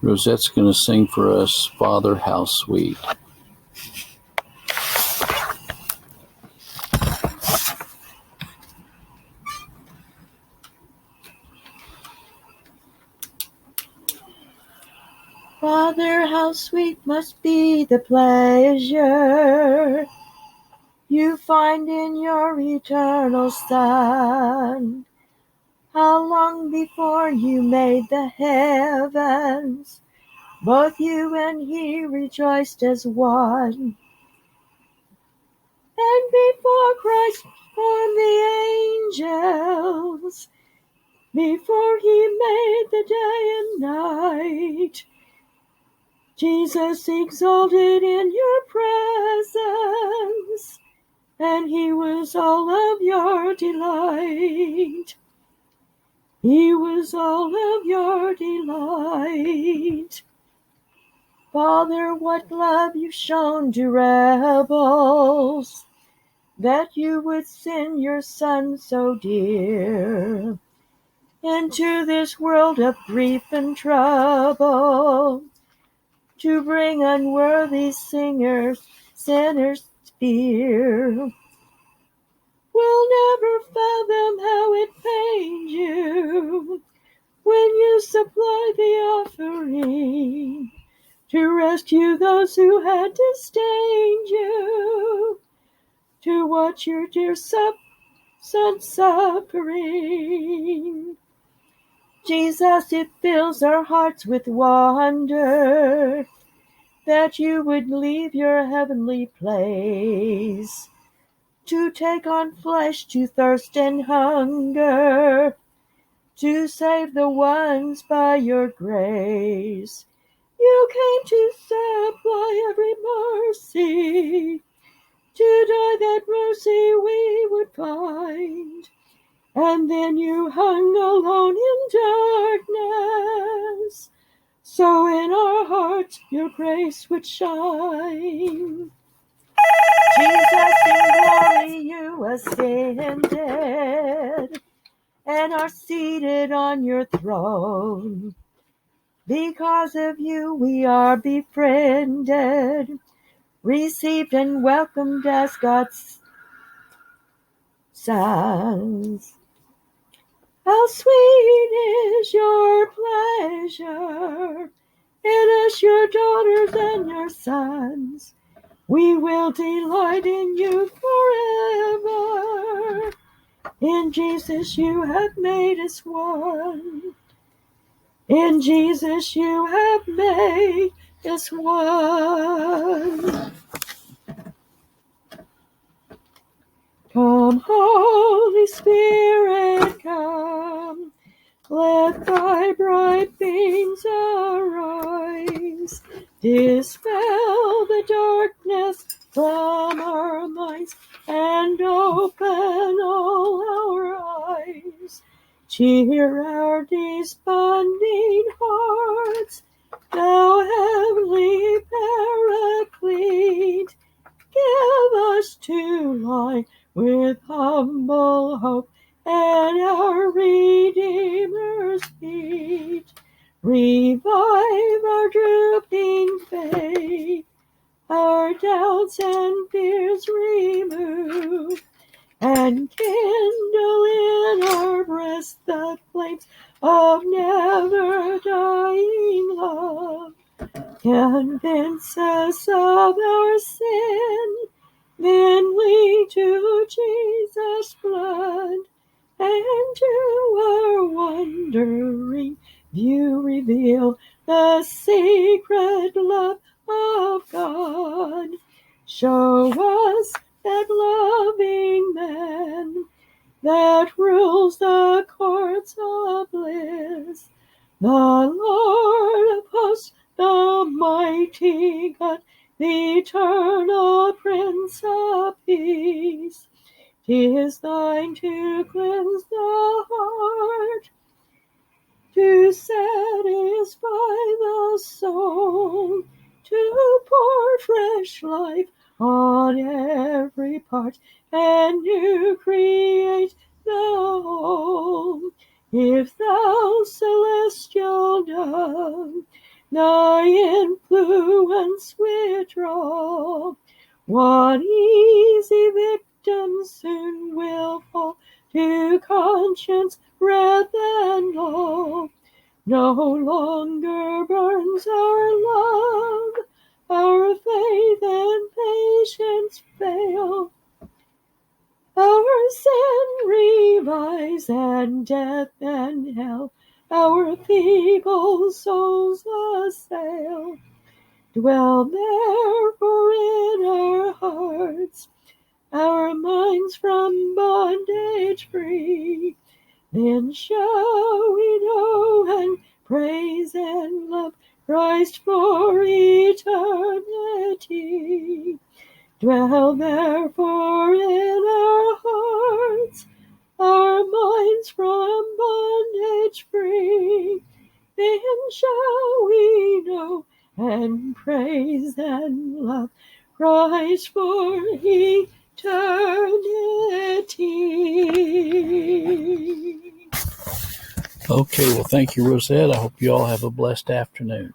Rosette's going to sing for us, Father, How Sweet. Father, how sweet must be the pleasure you find in your eternal Son. How long before you made the heavens, both you and he rejoiced as one. And before Christ formed the angels, before he made the day and night, Jesus exalted in your presence, and he was all of your delight. He was all of your delight. Father, what love you've shown to rebels, that you would send your Son so dear into this world of grief and trouble, to bring unworthy sinners fear. We'll never fathom how it pained you when you supply the offering to rescue those who had disdained you, to watch your dear Son suffering. Jesus, it fills our hearts with wonder that you would leave your heavenly place to take on flesh, to thirst and hunger, to save the ones by your grace. You came to supply every mercy, to die that mercy we would find. And then you hung alone in darkness, so in our hearts your grace would shine. Jesus, in glory you ascended, and are seated on your throne. Because of you we are befriended, received and welcomed as God's sons. How sweet is your pleasure in us, your daughters and your sons. We will delight in you forever. In Jesus you have made us one. In Jesus you have made us one. Come, Holy Spirit, come. Let thy bright beams arise. Dispel the darkness from our minds and open all our eyes. Cheer our desponding hearts, thou heavenly Paraclete. Give us to lie with humble hope at our Redeemer's feet. Revive our drooping faith, our doubts and fears remove, and kindle in our breasts the flames of never-dying love. Convince us of our sin, then lead to Jesus' blood, and to our wondering view reveal the secret love of God. Show us that loving man that rules the courts of bliss, the Lord of hosts, the mighty God, the eternal Prince of Peace. 'Tis thine to cleanse the heart, to satisfy the soul, to pour fresh life on every part, and to create the whole. If thou, celestial dove, thy influence withdraw. One easy victim soon will fall to conscience, wrath, and law. No longer burns our love, our faith and patience fail. Our sin revives, and death and hell our feeble souls assail. Dwell therefore in our hearts, our minds from bondage free. Then shall we know and praise and love Christ for eternity. Dwell therefore in our hearts, our minds from bondage free. Then shall we know and praise and love Christ for eternity. Okay, well, thank you, Rosette. I hope you all have a blessed afternoon.